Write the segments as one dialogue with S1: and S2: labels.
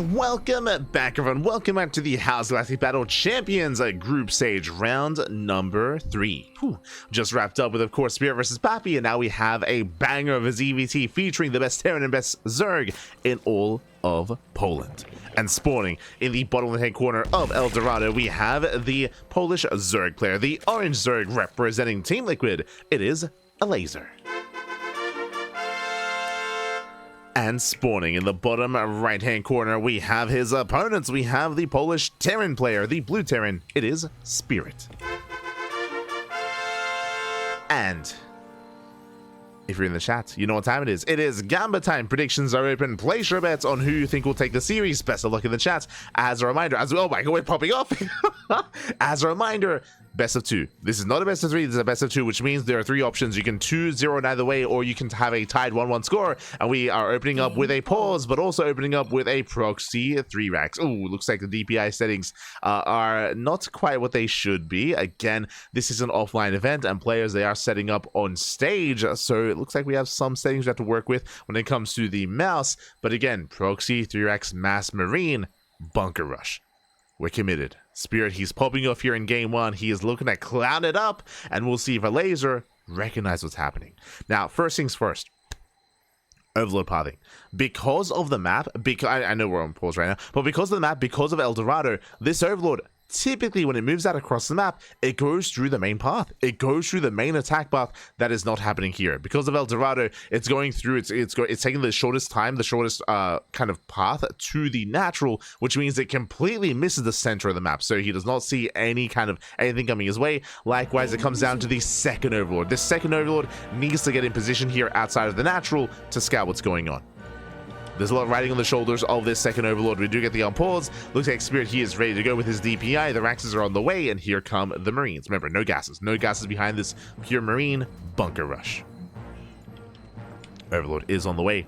S1: welcome back everyone, welcome back to the H.4.0.S Galactic Battle Champions Group Stage round number 3. Just wrapped up with, of course, Spirit versus Pappy, and now we have a banger of a ZvT featuring the best Terran and best Zerg in all of Poland. And spawning in the bottom left-hand corner of El Dorado, we have the Polish Zerg player, the orange Zerg representing Team Liquid. It is Elazer. And spawning in the bottom right-hand corner, we have his opponents. We have the Polish Terran player, the blue Terran. It is Spirit. And if you're in the chat, you know what time it is. It is Gamba time. Predictions are open. Place your bets on who you think will take the series. Best of luck in the chat. As a reminder, oh my god, we're popping off. As a reminder, best of 2. This is not a best of 3, this is a best of 2, which means there are 3 options. You can 2-0 either way, or you can have a tied 1-1 score. And we are opening up with a pause, but also opening up with a proxy 3 racks. Ooh, looks like the DPI settings are not quite what they should be. Again, this is an offline event, and players, they are setting up on stage, so it looks like we have some settings we have to work with when it comes to the mouse. But again, proxy 3 racks, mass marine, bunker rush. We're committed. Spirit, he's popping off here in game 1. He is looking to clown it up, and we'll see if Elazer recognizes what's happening. Now, first things first. Overlord pathing. Because of the map, I know we're on pause right now, but because of the map, because of El Dorado, this Overlord, typically when it moves out across the map, it goes through the main path. It goes through the main attack path. That is not happening here. Because of El Dorado, it's going through, it's taking the shortest time, the shortest kind of path to the natural, which means it completely misses the center of the map. So he does not see any kind of anything coming his way. Likewise, it comes down to the second Overlord. This second Overlord needs to get in position here outside of the natural to scout what's going on. There's a lot riding on the shoulders of this second Overlord. We do get the unpause. Looks like Spirit, he is ready to go with his DPI. The Raxes are on the way, and here come the Marines. Remember, no gases. No gases behind this pure Marine bunker rush. Overlord is on the way,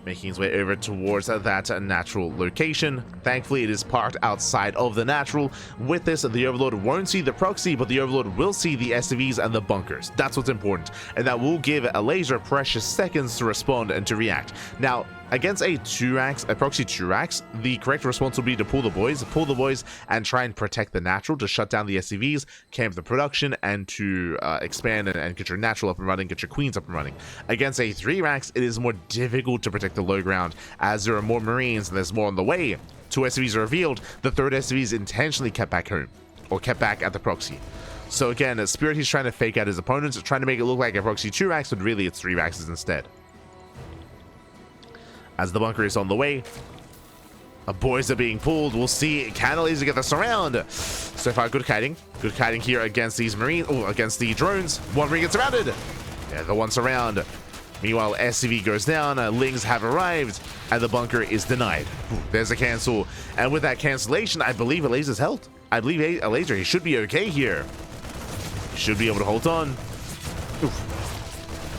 S1: making his way over towards that natural location. Thankfully, it is parked outside of the natural. With this, the Overlord won't see the proxy, but the Overlord will see the SCVs and the bunkers. That's what's important, and that will give Elazer precious seconds to respond and to react. Now, against a proxy 2 racks, the correct response will be to pull the boys, and try and protect the natural, to shut down the SCVs, camp the production, and to expand and get your natural up and running, get your queens up and running. Against a 3 racks, it is more difficult to protect the low ground, as there are more Marines and there's more on the way. 2 SCVs are revealed. The third SCV is intentionally kept back home, or kept back at the proxy. So again, Spirit, he's trying to fake out his opponents, trying to make it look like a proxy 2 racks, but really it's 3 racks instead. As the bunker is on the way, boys are being pulled. We'll see, can Elazer get the surround? So far, good kiting here against these Marines, against the drones. 1 Marine gets surrounded. Yeah, the 1 surround. Meanwhile, SCV goes down, Lings have arrived, and the bunker is denied. There's a cancel, and with that cancellation, I believe Elazer's held. I believe Elazer, he should be okay here. He should be able to hold on.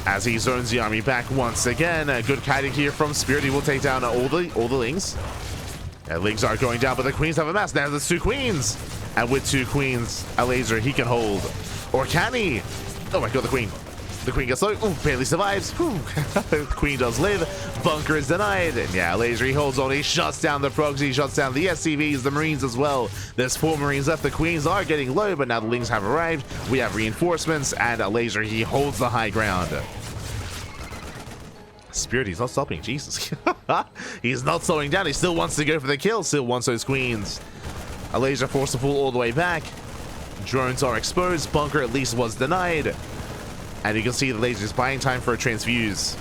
S1: As he zones the army back once again. Good kiting here from Spirit. He will take down all the Lings. Lings are going down, but the queens have a mass. Now there's 2 queens. And with 2 queens, Elazer, he can hold. Or can he? Oh my god, the queen. The queen gets low. Ooh, barely survives. The queen does live. Bunker is denied. And yeah, Elazer, he holds on. He shuts down the proxy. He shuts down the SCVs, the Marines as well. There's 4 Marines left. The queens are getting low, but now the Lings have arrived. We have reinforcements, and Elazer, he holds the high ground. Spirit, he's not stopping. Jesus. He's not slowing down. He still wants to go for the kill. Still wants those queens. Elazer forced to pull all the way back. Drones are exposed. Bunker at least was denied. And you can see the Elazer is buying time for a transfuse.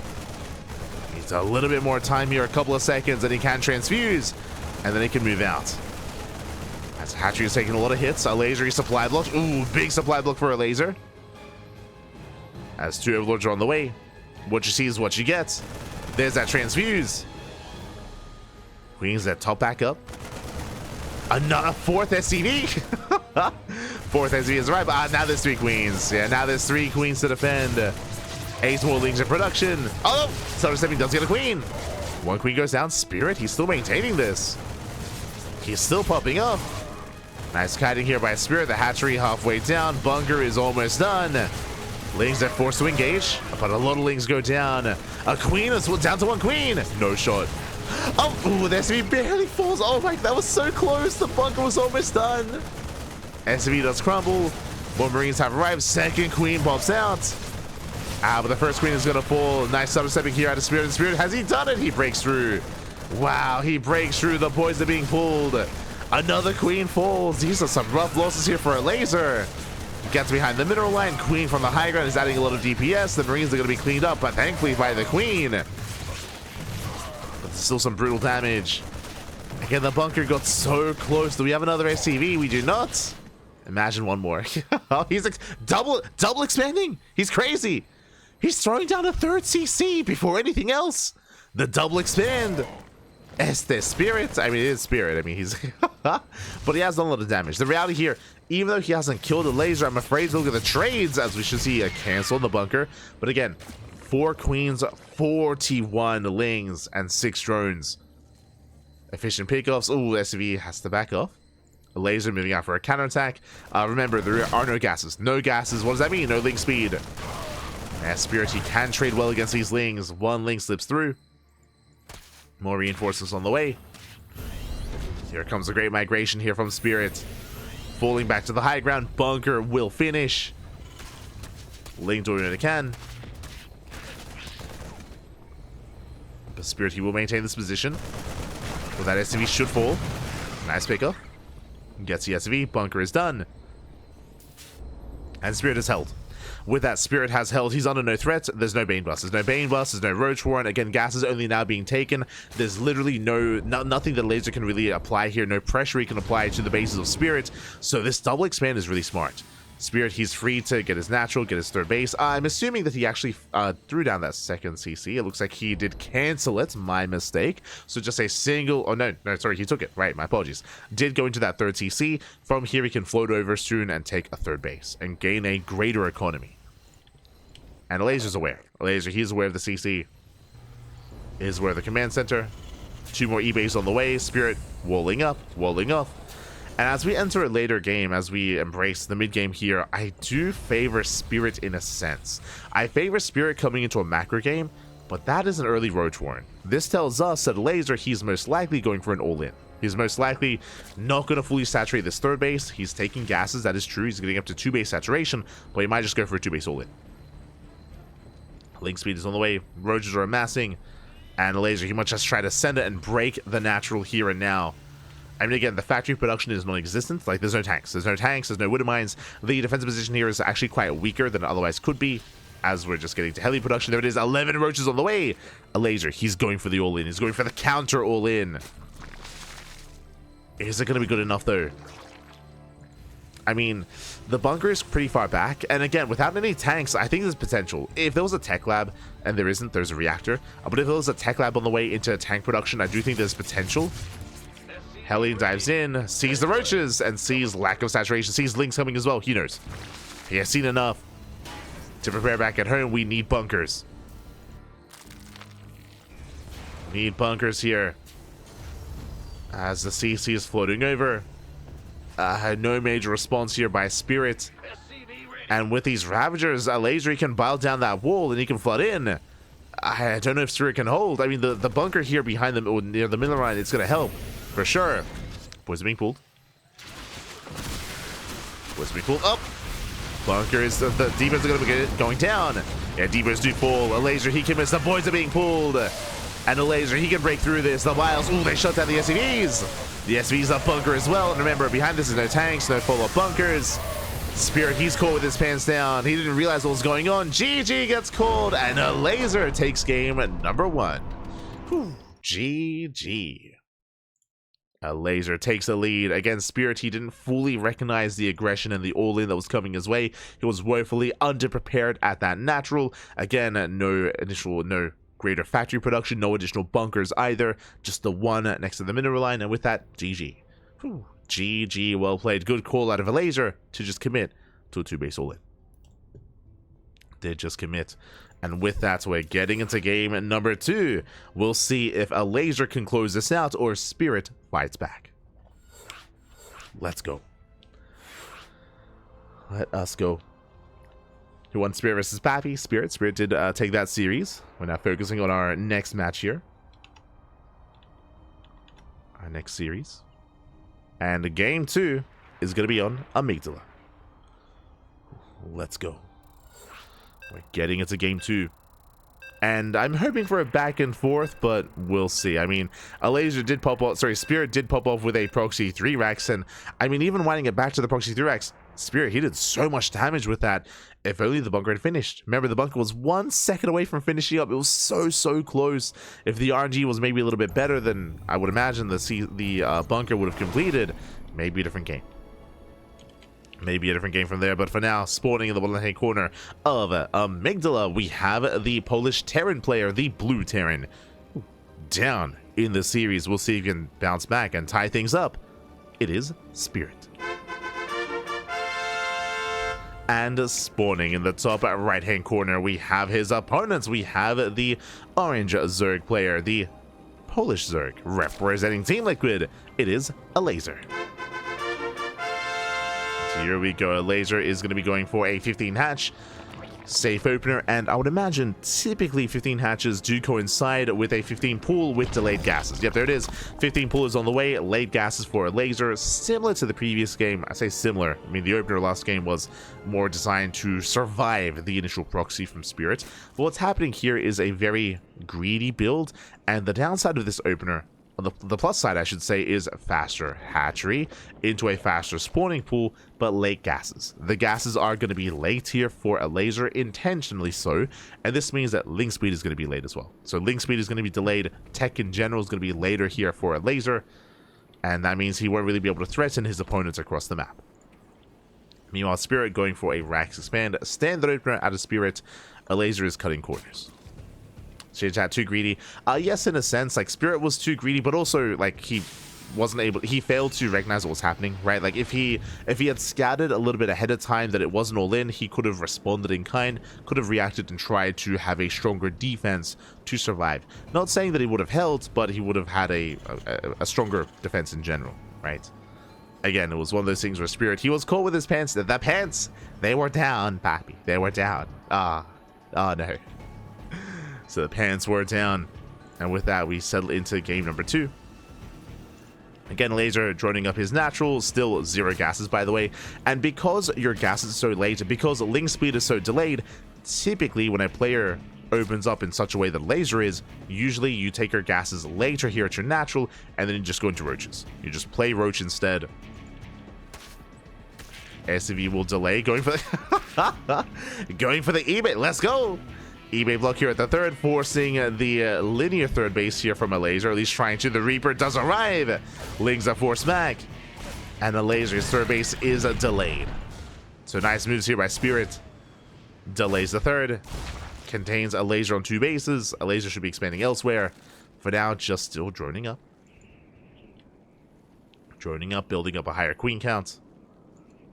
S1: Needs a little bit more time here, a couple of seconds, and he can transfuse. And then he can move out. As Hatchery is taking a lot of hits. Elazer supply block. Ooh, big supply block for Elazer. As 2 Overlords are on the way. What you see is what you get. There's that transfuse. Queens that top back up. Another 4th SCV. 4th SCV is right, but now there's 3 queens. Yeah, now there's 3 queens to defend. 8 more Lings in production. Oh, Solar Stepping does get a queen. 1 queen goes down. Spirit, he's still maintaining this. He's still popping up. Nice kiting here by Spirit. The hatchery halfway down. Bunker is almost done. Lings are forced to engage, but a lot of Lings go down. A queen is down to one queen. No shot. Oh, ooh, the SCV barely falls. Oh my, that was so close. The bunker was almost done. SCV does crumble. More Marines have arrived. Second queen pops out. But the first queen is going to fall. Nice sudden stepping here out of Spirit. And Spirit, has he done it? He breaks through. Wow, he breaks through. The boys are being pulled. Another queen falls. These are some rough losses here for Elazer. Gets behind the mineral line. Queen from the high ground is adding a lot of DPS. The Marines are going to be cleaned up, but thankfully by the queen. But there's still some brutal damage. Again, the bunker got so close. Do we have another SCV? We do not. Imagine one more. Oh, he's double expanding. He's crazy. He's throwing down a third CC before anything else. The double expand. Este Spirit. I mean, it is Spirit. I mean, he's... but he has done a lot of damage. The reality here, even though he hasn't killed Elazer, I'm afraid to look at the trades, as we should see a cancel in the bunker. But again, 4 queens, 41 lings, and 6 drones. Efficient pickoffs. Ooh, SCV has to back off. Elazer moving out for a counterattack. Remember, there are no gases. No gases. What does that mean? No ling speed. Spirit, he can trade well against these lings. One ling slips through. More reinforcements on the way. Here comes a great migration here from Spirit. Falling back to the high ground. Bunker will finish. Ling doing what it can. But Spirit, he will maintain this position. Well, that SCV should fall. Nice pickup. Gets the SCV. Bunker is done. And Spirit is held. With that, Spirit has held. He's under no threat. There's no Bane Bust. There's no Bane Bust. There's no Roach Warren. Again, gas is only now being taken. There's literally nothing that Elazer can really apply here. No pressure he can apply to the bases of Spirit. So this double expand is really smart. Spirit, he's free to get his natural, get his third base. I'm assuming that he actually threw down that second CC. It looks like he did cancel it. My mistake. So just a single... Oh, no, sorry, he took it. Right, my apologies. Did go into that third CC. From here, he can float over soon and take a third base and gain a greater economy. And Elazer's aware. Elazer, he's aware of the CC. Is aware of the command center. 2 more E-base on the way. Spirit walling up, walling up. And as we enter a later game, as we embrace the mid-game here, I do favor Spirit in a sense. I favor Spirit coming into a macro game, but that is an early Roach Warren. This tells us that Elazer, he's most likely going for an all-in. He's most likely not going to fully saturate this third base. He's taking gases, that is true. He's getting up to 2 base saturation, but he might just go for a 2 base all-in. Link speed is on the way. Roaches are amassing. And Elazer, he might just try to send it and break the natural here and now. I mean, again, the factory production is non-existent. Like, there's no tanks. There's no tanks. There's no widow mines. The defensive position here is actually quite weaker than it otherwise could be, as we're just getting to heli production. There it is. 11 roaches on the way. Elazer, he's going for the all-in. He's going for the counter all-in. Is it going to be good enough, though? I mean, the bunker is pretty far back, and again, without any tanks, I think there's potential. If there was a tech lab, and there isn't, there's a reactor, but if there was a tech lab on the way into tank production, I do think there's potential. Heli dives in, sees the roaches, and sees lack of saturation, sees Lynx coming as well. He knows. He has seen enough to prepare back at home. We need bunkers. Need bunkers here. As the CC is floating over. No major response here by Spirit. And with these Ravagers, Elazer can bow down that wall and he can flood in. I don't know if Spirit can hold. I mean, the bunker here behind them, near the middle line, it's going to help. For sure. Boys are being pulled. Boys are being pulled up. Bunker is... The demons are going to be going down. Yeah, demons do fall. Elazer, he can miss. The boys are being pulled. And Elazer, he can break through this. The Wiles, ooh, they shut down the SCVs. The SCVs up bunker as well. And remember, behind this is no tanks, no follow-up bunkers. Spirit, he's caught with his pants down. He didn't realize what was going on. GG gets called, and Elazer takes game number 1. Whew. GG. Elazer takes the lead. Again, Spirit, he didn't fully recognize the aggression and the all-in that was coming his way. He was woefully underprepared at that natural. Again, no greater factory production, no additional bunkers either. Just the one next to the mineral line, and with that, GG. Whew. GG, well played. Good call out of Elazer to just commit to a 2-base all-in. Did just commit. And with that, we're getting into game number 2. We'll see if Elazer can close this out or Spirit fights back. Let's go. Let us go. Who won Spirit versus Pappy? Spirit. Spirit did take that series. We're now focusing on our next match here. Our next series. And game 2 is going to be on Amygdala. Let's go. We're getting into game 2. And I'm hoping for a back and forth, but we'll see. I mean, Elazer did pop off, Spirit did pop off with a proxy 3-Rex, and I mean, even winding it back to the proxy 3-Rex, Spirit, he did so much damage with that. If only the bunker had finished. Remember, the bunker was 1 second away from finishing up. It was so close. If the RNG was maybe a little bit better, then I would imagine the bunker would have completed. Maybe a different game. Maybe a different game from there, but for now, spawning in the bottom-hand corner of Amygdala, we have the Polish Terran player, the Blue Terran, down in the series. We'll see if he can bounce back and tie things up. It is Spirit. And spawning in the top right-hand corner, we have his opponents. We have the Orange Zerg player, the Polish Zerg, representing Team Liquid. It is Elazer. Here we go. Elazer is going to be going for a 15 hatch safe opener, and I would imagine typically 15 hatches do coincide with a 15 pool with delayed gases. Yep, there it is. 15 pool is on the way. Late gases for Elazer, similar to the previous game. I say similar. I mean, the opener last game was more designed to survive the initial proxy from Spirit. But what's happening here is a very greedy build, and the downside of this opener, the plus side, I should say, is faster hatchery into a faster spawning pool, but late gases. The gases are going to be late here for Elazer, intentionally so, and this means that link speed is going to be late as well. So link speed is going to be delayed. Tech in general is going to be later here for Elazer, and that means he won't really be able to threaten his opponents across the map. Meanwhile, Spirit going for a Rax Expand. Standard opener out of Spirit. Elazer is cutting corners. Chat too greedy. Yes, in a sense, like Spirit was too greedy, but also like he failed to recognize what was happening, right? Like if he had scouted a little bit ahead of time that it wasn't all in, he could have responded in kind, could have reacted and tried to have a stronger defense to survive. Not saying that he would have held, but he would have had a stronger defense in general, right? Again, it was one of those things where Spirit, he was caught with his pants. The pants, they were down, Pappy. They were down. Oh no. So the pants were down, and with that, we settle into game number 2. Again, Elazer droning up his natural, still 0 gases, by the way. And because your gases are so late, because link speed is so delayed, typically when a player opens up in such a way that Elazer is, usually you take your gases later here at your natural, and then you just go into roaches. You just play roach instead. SCV will delay, going for the going for the eBay. Let's go. eBay block here at the third, forcing the linear third base here from Elazer, at least trying to. The Reaper does arrive. Lings are forced back, and Elazer's third base is delayed. So nice moves here by Spirit. Delays the third, contains Elazer on 2 bases. Elazer should be expanding elsewhere. For now, just still droning up. Droning up, building up a higher queen count.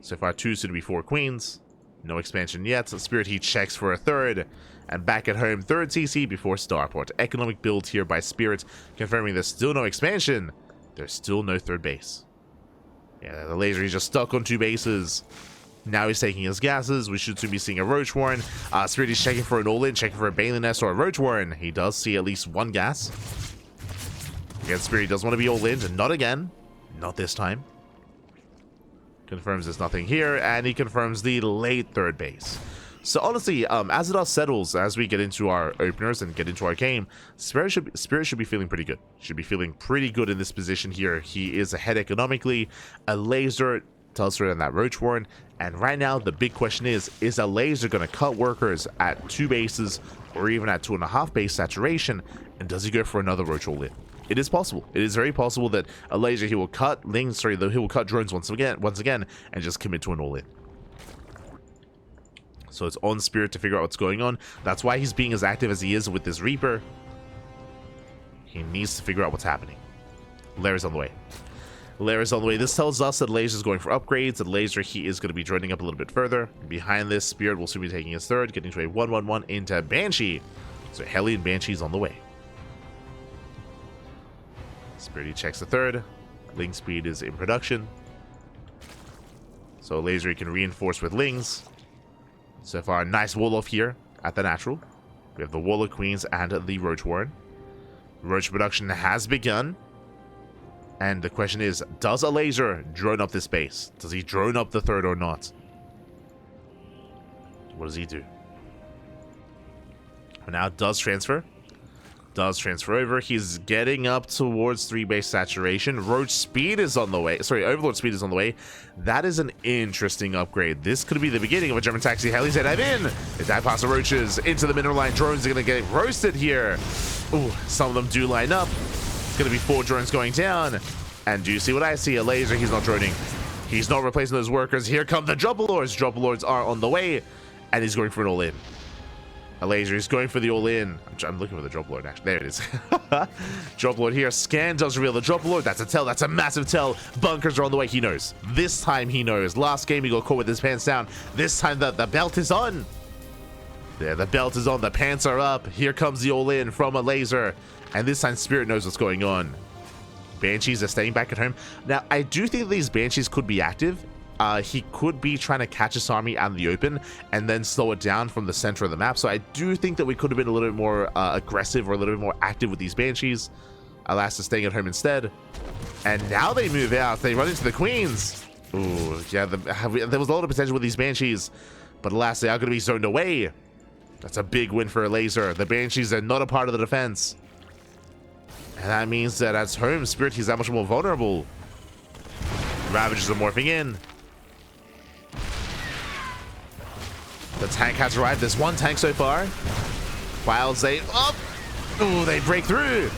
S1: So far, 2, soon to be 4 queens. No expansion yet. So Spirit, he checks for a third. And back at home, third CC before Starport. Economic build here by Spirit, confirming there's still no expansion. There's still no third base. Yeah, the Elazer, he's just stuck on 2 bases. Now he's taking his gases. We should soon be seeing a Roach Warren. Spirit is checking for an all-in, checking for a Balin Nest or a Roach Warren. He does see at least 1 gas. Again, Spirit does want to be all-in, and not again. Not this time. Confirms there's nothing here, and he confirms the late third base. So honestly, as it all settles, as we get into our openers and get into our game, Spirit should be feeling pretty good. Should be feeling pretty good in this position here. He is ahead economically. Elazer tells her on that Roach Warren, and right now the big question is Elazer going to cut workers at 2 bases or even at 2.5 base saturation, and does he go for another Roach all in? It is possible. It is very possible that Elazer, he will cut Lings, he will cut drones once again, and just commit to an all-in. So it's on Spirit to figure out what's going on. That's why he's being as active as he is with this Reaper. He needs to figure out what's happening. Lair's on the way. Lair's on the way. This tells us that Elazer is going for upgrades. That Elazer, he is going to be droning up a little bit further. Behind this, Spirit will soon be taking his third, getting to a 1-1-1 into Banshee. So Hellion Banshee's on the way. Spirit, he checks the third. Ling speed is in production. So Elazer can reinforce with Lings. So far, a nice wall off here at the natural. We have the Warlock Queens and the Roach Warren. Roach production has begun. And the question is, does Elazer drone up this base? Does he drone up the third or not? What does he do? Now does transfer. Does transfer over. He's getting up towards 3 base saturation. Roach speed is on the way. Sorry, Overlord speed is on the way. That is an interesting upgrade. This could be the beginning of a German taxi. Helis they dive in. They dive past the roaches into the mineral line. Drones are going to get roasted here. Ooh, some of them do line up. It's going to be 4 drones going down. And do you see what I see? Elazer, he's not droning. He's not replacing those workers. Here come the Drupalords. Drupalords are on the way. And he's going for an all-in. Elazer is going for the all-in. I'm looking for the Drop Lord, actually. There it is. Drop Lord here. Scan does reveal the Drop Lord. That's a tell. That's a massive tell. Bunkers are on the way. He knows. This time he knows. Last game he got caught with his pants down. This time the belt is on. There, the belt is on. The pants are up. Here comes the all-in from Elazer. And this time Spirit knows what's going on. Banshees are staying back at home. Now, I do think these Banshees could be active. He could be trying to catch his army out in the open and then slow it down from the center of the map. So I do think that we could have been a little bit more aggressive or a little bit more active with these Banshees. Alas, is staying at home instead. And now they move out. They run into the Queens. Ooh, yeah, there was a lot of potential with these Banshees. But alas, they are going to be zoned away. That's a big win for Elazer. The Banshees are not a part of the defense. And that means that at home, Spirit, he's that much more vulnerable. Ravagers are morphing in. The tank has arrived. There's 1 tank so far. Wilds, they up. Ooh, they break through.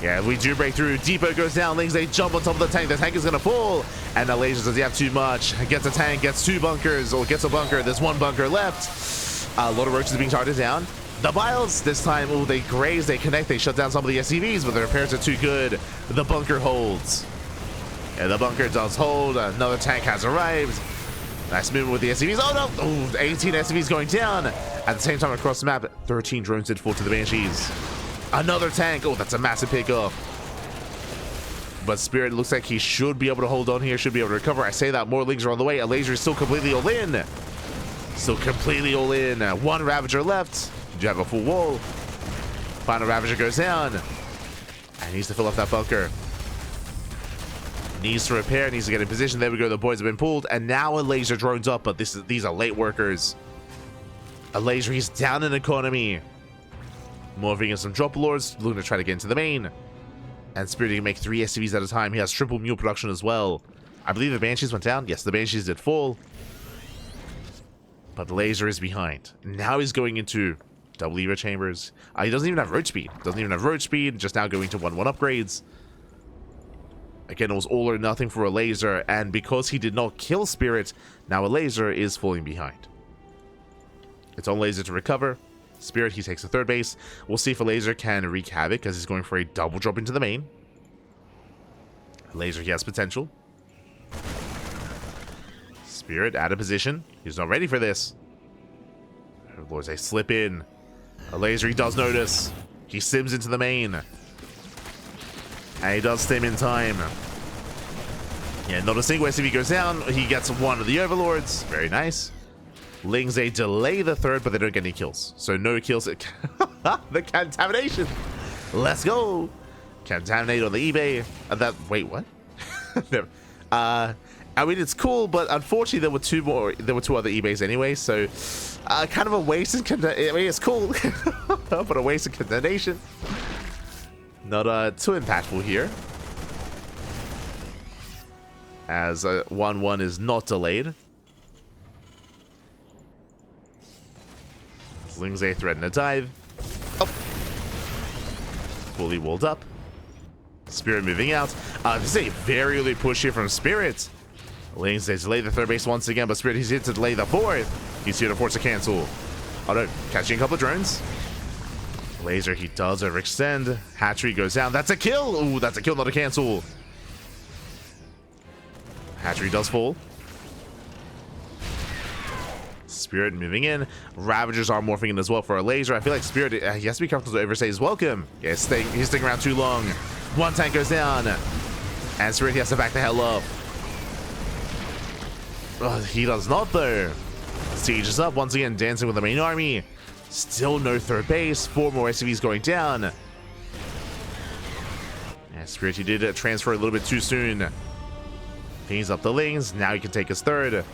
S1: Yeah, we do break through. Depot goes down. Lings, they jump on top of the tank. The tank is going to fall. And Elazer, does he have too much? Gets a tank, gets 2 bunkers, or gets a bunker. There's 1 bunker left. A lot of roaches being targeted down. The Biles, this time, oh, they graze, they connect, they shut down some of the SCVs, but the repairs are too good. The bunker holds. Yeah, the bunker does hold. Another tank has arrived. Nice movement with the SCVs. Oh no! Ooh, 18 SCVs going down. At the same time across the map, 13 drones did fall to the Banshees. Another tank. Oh, that's a massive pickoff. But Spirit looks like he should be able to hold on here, should be able to recover. I say that, more Lings are on the way. Elazer is still completely all in. Still completely all in. 1 Ravager left. You have a full wall. Final Ravager goes down. And needs to fill up that bunker. Needs to repair, needs to get in position. There we go, the boys have been pulled. And now Elazer drones up, but these are late workers. Elazer, he's down in economy. Morphing in some Drop Lords, looking to try to get into the main. And Spirit can make 3 SCVs at a time. He has triple mule production as well. I believe the Banshees went down. Yes, the Banshees did fall. But Elazer is behind. Now he's going into double Evo chambers. He doesn't even have road speed. Just now going to 1-1 upgrades. Again, it was all or nothing for Elazer, and because he did not kill Spirit, now Elazer is falling behind. It's on Elazer to recover. Spirit, he takes the 3rd base. We'll see if Elazer can wreak havoc, as he's going for a double drop into the main. Elazer, he has potential. Spirit out of position. He's not ready for this. Lords, they slip in. Elazer, he does notice. He sims into the main. And he does stim in time. Yeah, not a single SCV goes down. He gets 1 of the Overlords. Very nice. Lings, they delay the 3rd, but they don't get any kills. So no kills. The contamination. Let's go. Contaminate on the eBay. Wait, what? I mean, it's cool, but unfortunately there were 2 other eBays anyway, so kind of a waste in I mean, it's cool, but a waste of contamination. Not too impactful here, as 1-1 is not delayed. Lings, they threaten a dive. Oh. Fully walled up. Spirit moving out. This is a very early push here from Spirit. Lings, they delay the 3rd base once again, but Spirit, he's here to delay the 4th. He's here to force a cancel. Oh no, catching a couple of drones. Elazer, he does overextend. Hatchery goes down. That's a kill. Ooh, that's a kill, not a cancel. Hatchery does fall. Spirit moving in. Ravagers are morphing in as well for Elazer. I feel like Spirit, he has to be careful to overstay his welcome. Yeah, he's sticking around too long. 1 tank goes down. And Spirit, he has to back the hell up. Oh, he does not though. siege is up once again, dancing with the main army. Still no third base. 4 more SCVs going down. And Spirit, he did transfer a little bit too soon. He's up the lanes. Now he can take his third.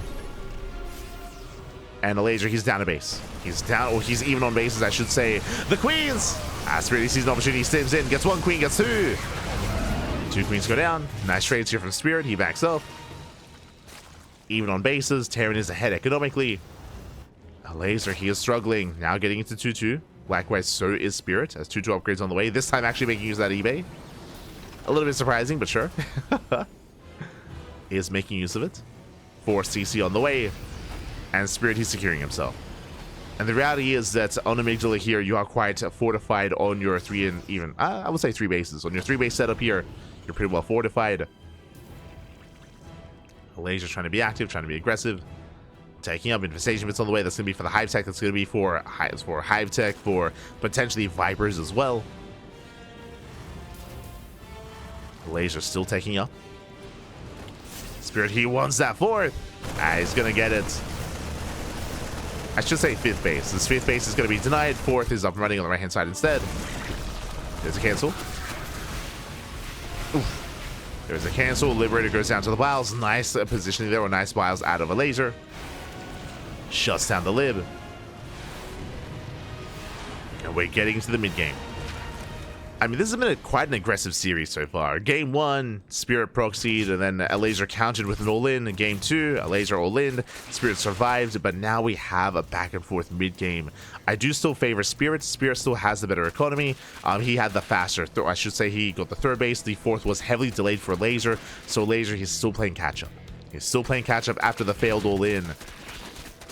S1: And Elazer, he's down a base. He's down, or he's even on bases, I should say. The queens! Spirit, he sees an opportunity, steps in, gets 1 queen, gets 2. 2 queens go down. Nice trades here from Spirit. He backs up. Even on bases, Terran is ahead economically. Elazer, he is struggling. Now getting into 2-2. Likewise, so is Spirit, as 2-2 upgrades on the way. This time actually making use of that eBay. A little bit surprising, but sure. He is making use of it. 4 CC on the way. And Spirit, he's securing himself. And the reality is that on Amygdala here, you are quite fortified on your 3 and even, I would say 3 bases. On your 3 base setup here, you're pretty well fortified. Elazer's trying to be active, trying to be aggressive. Taking up infestation bits on the way. That's going to be for the Hive Tech. That's going to be for Hive Tech, for potentially Vipers as well. Elazer's still taking up. Spirit, he wants that 4th. He's going to get it. I should say 5th base. This 5th base is going to be denied. 4th is up and running on the right-hand side instead. There's a cancel. Oof. There's a cancel. Liberator goes down to the Biles. Nice positioning there, or nice Biles out of Elazer. Shuts down the Lib. And we're getting into the mid-game. I mean, this has been quite an aggressive series so far. Game 1, Spirit proxied, and then Elazer countered with an all-in. Game 2, Elazer all-in. Spirit survived, but now we have a back-and-forth mid-game. I do still favor Spirit. Spirit still has the better economy. He had the faster, I should say he got the 3rd base. The 4th was heavily delayed for Elazer, so Elazer, he's still playing catch-up. He's still playing catch-up after the failed all-in.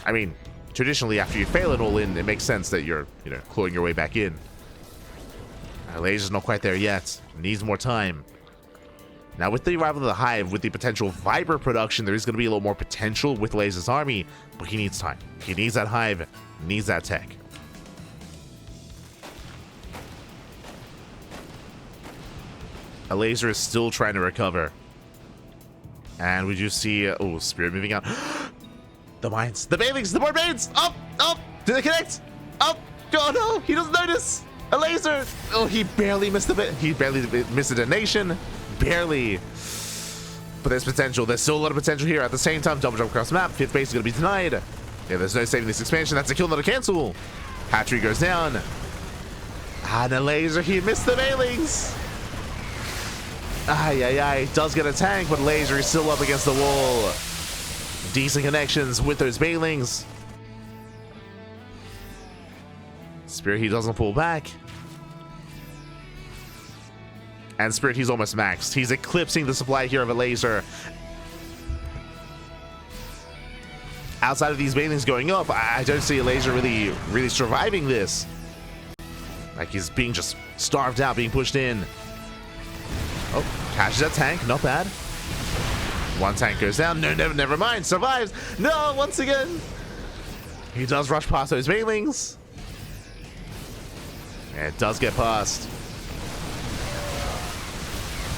S1: I mean, traditionally, after you fail an all-in, it makes sense that you're, clawing your way back in. Elazer's not quite there yet. Needs more time. Now, with the arrival of the Hive, with the potential Viper production, there is going to be a little more potential with Elazer's army, but he needs time. He needs that Hive, needs that tech. Elazer is still trying to recover. And we do see, Spirit moving out. The mines, the Banelings, the board mains! Up! Do they connect? Up! Oh no, he doesn't notice! Elazer! Oh, he barely missed a bit. He barely missed a detonation. Barely. But there's potential. There's still a lot of potential here. At the same time, double jump across the map. 5th base is going to be denied. Yeah, there's no saving this expansion. That's a kill, not a cancel. Hatchery goes down. And Elazer, he missed the Banelings. Does get a tank, but Elazer is still up against the wall. Decent connections with those Banelings. Spirit, he doesn't pull back. And Spirit, he's almost maxed. He's eclipsing the supply here of Elazer. Outside of these Banelings going up, I don't see Elazer really surviving this. Like, he's being just starved out, being pushed in. Oh, catches that tank. Not bad. 1 tank goes down. No, never mind. Survives. No, once again. He does rush past those Banelings. Yeah, it does get past.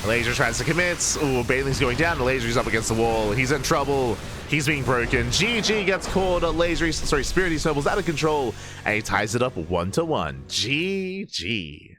S1: Elazer tries to commit. Ooh, Baneling's going down. Elazer's up against the wall. He's in trouble. He's being broken. GG gets called. Spirit, he snowballs out of control. And he ties it up 1-1. GG.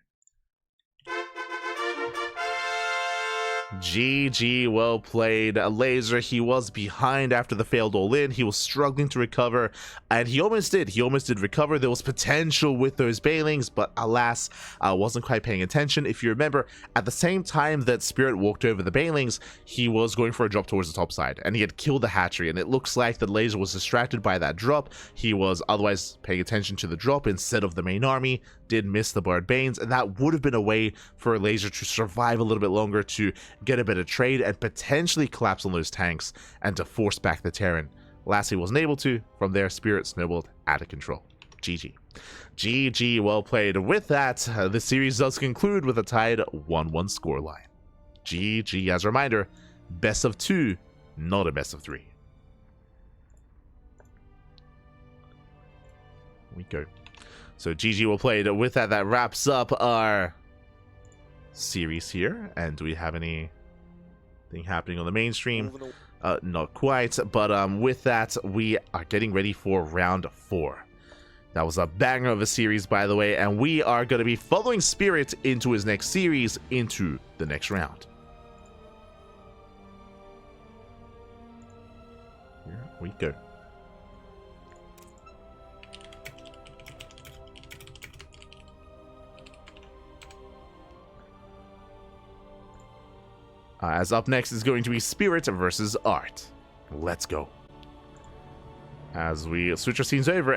S1: GG, well played. Elazer, he was behind after the failed all-in. He was struggling to recover, and he almost did. He almost did recover. There was potential with those Banelings, but alas, wasn't quite paying attention. If you remember, at the same time that Spirit walked over the Banelings, he was going for a drop towards the top side, and he had killed the hatchery, and it looks like that Elazer was distracted by that drop. He was otherwise paying attention to the drop instead of the main army, did miss the Bird Banes, and that would have been a way for Elazer to survive a little bit longer, to get a bit of trade and potentially collapse on those tanks and to force back the Terran. Lastly, wasn't able to. From there, Spirit snowballed out of control. GG. GG, well played. With that, the series does conclude with a tied 1-1 scoreline. GG, as a reminder, best of 2, not a best of 3. Here we go. So GG, well played. With that, that wraps up our series here. And do we have any thing happening on the mainstream. Not quite, but with that, we are getting ready for round 4. That was a banger of a series, by the way, and we are going to be following Spirit into his next series, into the next round. Here we go. As up next is going to be Spirit versus Art. Let's go. As we switch our scenes over and